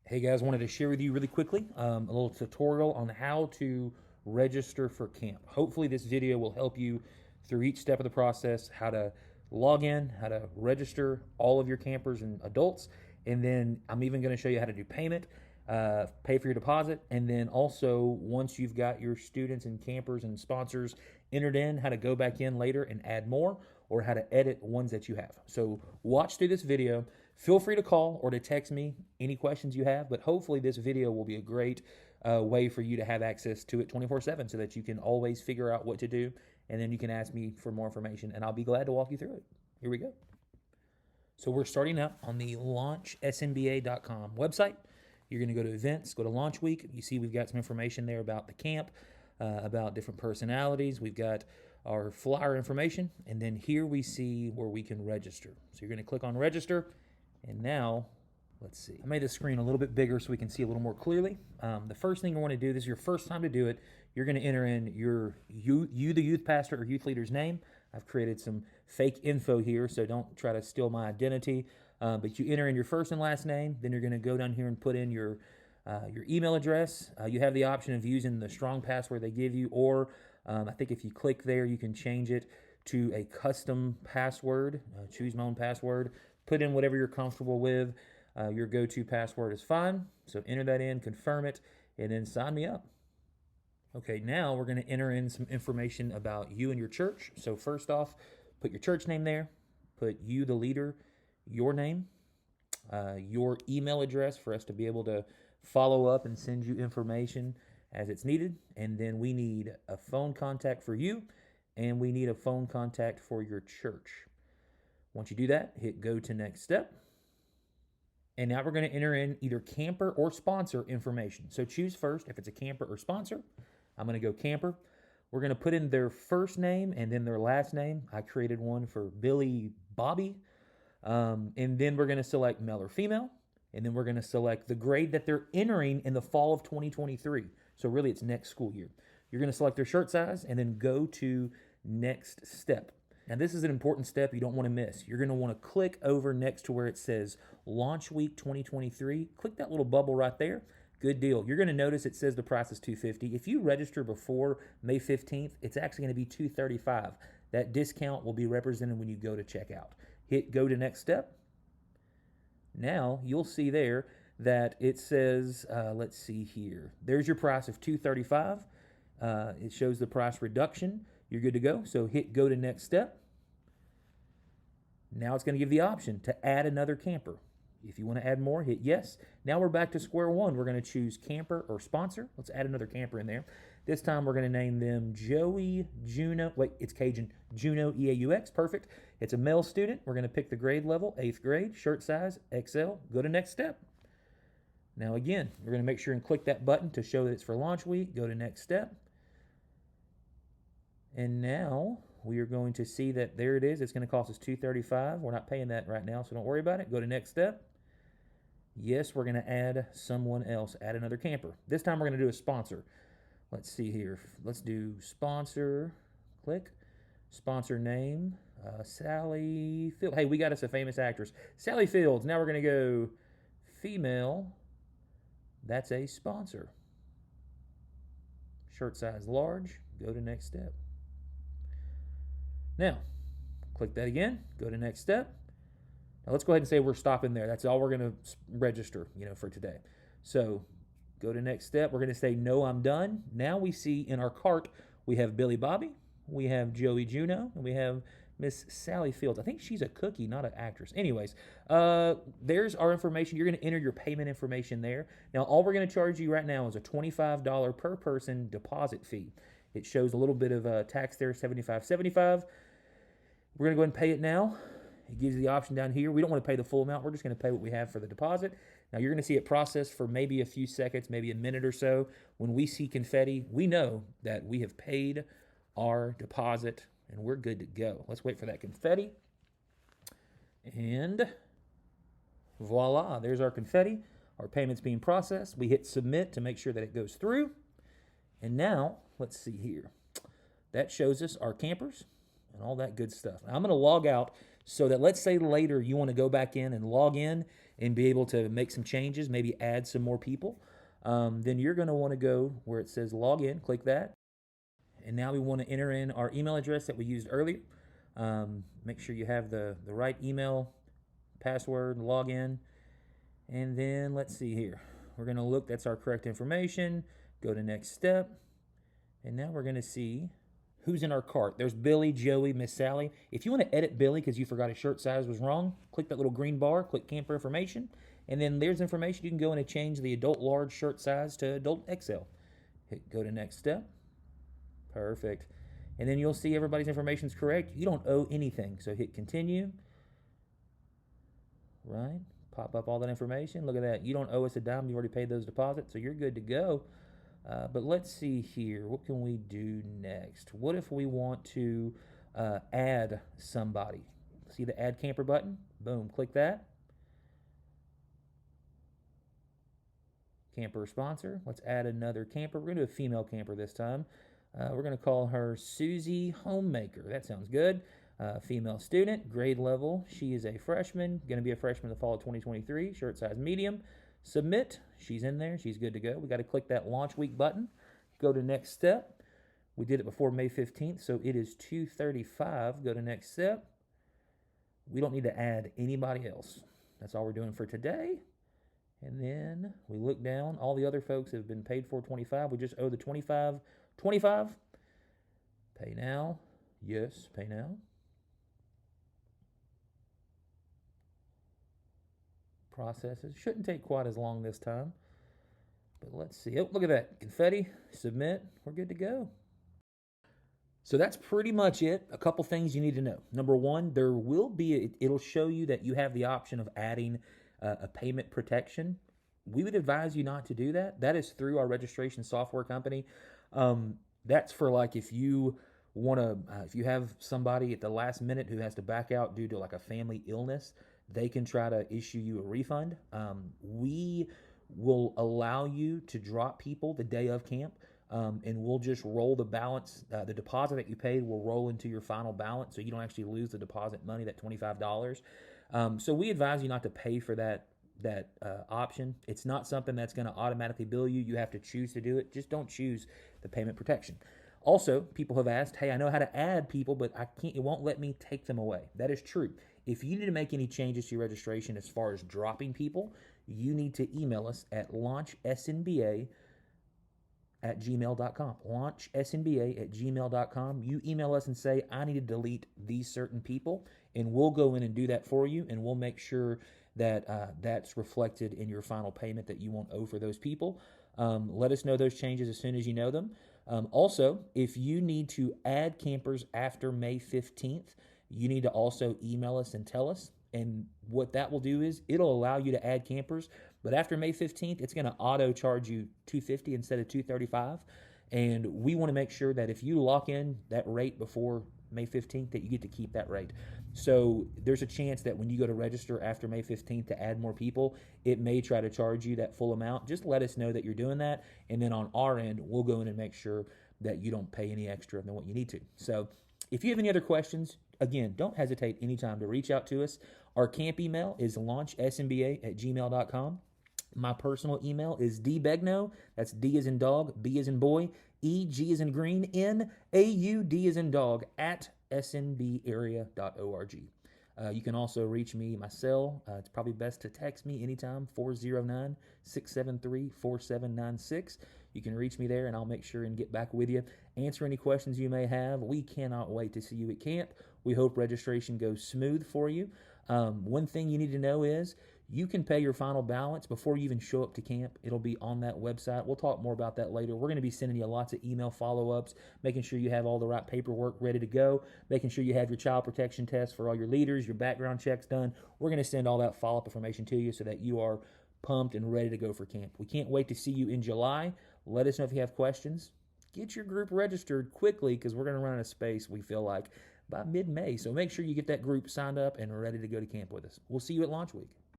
Hey guys, wanted to share with you really quickly a little tutorial on how to register for camp. Hopefully this video will help you through each step of the process, how to log in, how to register all of your campers and adults, and then I'm even going to show you how to do payment, pay for your deposit, and then also once you've got your students and campers and sponsors entered in, how to go back in later and add more, or how to edit ones that you have. So watch through this video. Feel free to call or to text me any questions you have, but hopefully this video will be a great way for you to have access to it 24/7 so that you can always figure out what to do, and then you can ask me for more information and I'll be glad to walk you through it. Here we go. So we're starting up on the launchsnba.com website. You're going to go to events, go to launch week. You see we've got some information there about the camp, about different personalities. We've got our flyer information, and then here we see where we can register. So you're going to click on register, and now let's see. I made the screen a little bit bigger so we can see a little more clearly. The first thing you want to do, this is your first time to do it, you're going to enter in the youth pastor or youth leader's name. I've created some fake info here, so don't try to steal my identity. But you enter in your first and last name. Then you're going to go down here and put in your email address. You have the option of using the strong password they give you, or I think if you click there, you can change it to a custom password. Choose my own password. Put in whatever you're comfortable with. Your go-to password is fine. So enter that in, confirm it, and then sign me up. Okay, now we're going to enter in some information about you and your church. So first off, put your church name there. Put you, the leader, your name, your email address for us to be able to follow up and send you information as it's needed. And then we need a phone contact for you, and we need a phone contact for your church. Once you do that, hit go to next step. And now we're going to enter in either camper or sponsor information. So choose first if it's a camper or sponsor. I'm going to go camper. We're going to put in their first name and then their last name. I created one for Billy Bobby. And then we're going to select male or female. And then we're going to select the grade that they're entering in the fall of 2023. So really it's next school year. You're going to select their shirt size and then go to next step. Now this is an important step you don't want to miss. You're going to want to click over next to where it says Launch Week 2023. Click that little bubble right there. Good deal. You're going to notice it says the price is $250. If you register before May 15th, it's actually going to be $235. That discount will be represented when you go to checkout. Hit go to next step. Now you'll see there that it says, let's see here. There's your price of $235. It shows the price reduction. You're good to go. So hit go to next step. Now it's going to give the option to add another camper. If you want to add more, hit yes. Now we're back to square one. We're going to choose camper or sponsor. Let's add another camper in there. This time we're going to name them Joey Juno. Wait, it's Cajun. Juno EAUX. Perfect. It's a male student. We're going to pick the grade level, 8th grade, shirt size, XL. Go to next step. Now again, we're going to make sure and click that button to show that it's for launch week. Go to next step. And now we are going to see that there it is. It's going to cost us $235. We're not paying that right now, so don't worry about it. Go to next step. Yes, we're going to add someone else, add another camper. This time we're going to do a sponsor. Let's see here. Let's do sponsor. Click. Sponsor name. Sally Fields. Hey, we got us a famous actress. Sally Fields. Now we're going to go female. That's a sponsor. Shirt size large. Go to next step. Now, click that again. Go to next step. Now let's go ahead and say we're stopping there. That's all we're going to register, for today. So go to next step. We're going to say, no, I'm done. Now we see in our cart, we have Billy Bobby, we have Joey Juno, and we have Miss Sally Fields. I think she's a cookie, not an actress. Anyways, there's our information. You're going to enter your payment information there. Now, all we're going to charge you right now is a $25 per person deposit fee. It shows a little bit of tax there, $75.75. We're going to go ahead and pay it now. It gives you the option down here. We don't want to pay the full amount. We're just going to pay what we have for the deposit. Now, you're going to see it process for maybe a few seconds, maybe a minute or so. When we see confetti, we know that we have paid our deposit and we're good to go. Let's wait for that confetti. And voila, there's our confetti. Our payment's being processed. We hit submit to make sure that it goes through. And now, let's see here. That shows us our campers and all that good stuff. Now, I'm going to log out so that let's say later you want to go back in and log in and be able to make some changes, maybe add some more people, then you're going to want to go where it says log in, click that. And now we want to enter in our email address that we used earlier. Make sure you have the right email, password, login. And then let's see here. We're going to look, that's our correct information. Go to next step. And now we're going to see who's in our cart. There's Billy, Joey, Miss Sally. If you want to edit Billy because you forgot his shirt size was wrong, click that little green bar, click camper information. And then there's information. You can go in and change the adult large shirt size to adult XL. Hit go to next step. Perfect. And then you'll see everybody's information is correct. You don't owe anything. So hit continue. Right. Pop up all that information. Look at that. You don't owe us a dime. You already paid those deposits. So you're good to go. But let's see here. What can we do next? What if we want to add somebody? See the add camper button? Boom. Click that. Camper sponsor. Let's add another camper. We're going to do a female camper this time. We're going to call her Susie Homemaker. That sounds good. Female student, grade level. She is a freshman. Going to be a freshman in the fall of 2023. Shirt size medium. Submit. She's in there. She's good to go. We got to click that launch week button. Go to next step. We did it before May 15th, so it is 2:35. Go to next step. We don't need to add anybody else. That's all we're doing for today. And then we look down. All the other folks have been paid for 25. We just owe the 25. Pay now. Yes, pay now. Processes. Shouldn't take quite as long this time. But let's see. Oh, look at that. Confetti. Submit. We're good to go. So that's pretty much it. A couple things you need to know. Number one, there will be, it'll show you that you have the option of adding a payment protection. We would advise you not to do that. That is through our registration software company. That's for like if you want to, if you have somebody at the last minute who has to back out due to like a family illness, they can try to issue you a refund. We will allow you to drop people the day of camp. And we'll just roll the balance. The deposit that you paid will roll into your final balance, so you don't actually lose the deposit money, that $25. So we advise you not to pay for that option. It's not something that's going to automatically bill you. You have to choose to do it. Just don't choose the payment protection. Also, people have asked, hey, I know how to add people, but I can't. It won't let me take them away. That is true. If you need to make any changes to your registration as far as dropping people, you need to email us at launchsnba@gmail.com. launchsnba@gmail.com. You email us and say, I need to delete these certain people, and we'll go in and do that for you, and we'll make sure that that's reflected in your final payment that you won't owe for those people. Let us know those changes as soon as you know them. Also, if you need to add campers after May 15th, you need to also email us and tell us. And what that will do is it'll allow you to add campers. But after May 15th, it's going to auto charge you $250 instead of $235. And we want to make sure that if you lock in that rate before May 15th, that you get to keep that rate. So there's a chance that when you go to register after May 15th to add more people, it may try to charge you that full amount. Just let us know that you're doing that. And then on our end, we'll go in and make sure that you don't pay any extra than what you need to. So if you have any other questions, again, don't hesitate anytime to reach out to us. Our camp email is launchsnba@gmail.com. My personal email is dbegno, that's D as in dog, B as in boy, E, G as in green, N, A, U, D as in dog, @snbarea.org. You can also reach me, my cell. It's probably best to text me anytime, 409-673-4796. You can reach me there, and I'll make sure and get back with you, answer any questions you may have. We cannot wait to see you at camp. We hope registration goes smooth for you. One thing you need to know is you can pay your final balance before you even show up to camp. It'll be on that website. We'll talk more about that later. We're going to be sending you lots of email follow-ups, making sure you have all the right paperwork ready to go, making sure you have your child protection test for all your leaders, your background checks done. We're going to send all that follow-up information to you so that you are pumped and ready to go for camp. We can't wait to see you in July. Let us know if you have questions. Get your group registered quickly because we're going to run out of space, we feel like, by mid-May. So make sure you get that group signed up and ready to go to camp with us. We'll see you at Launch Week.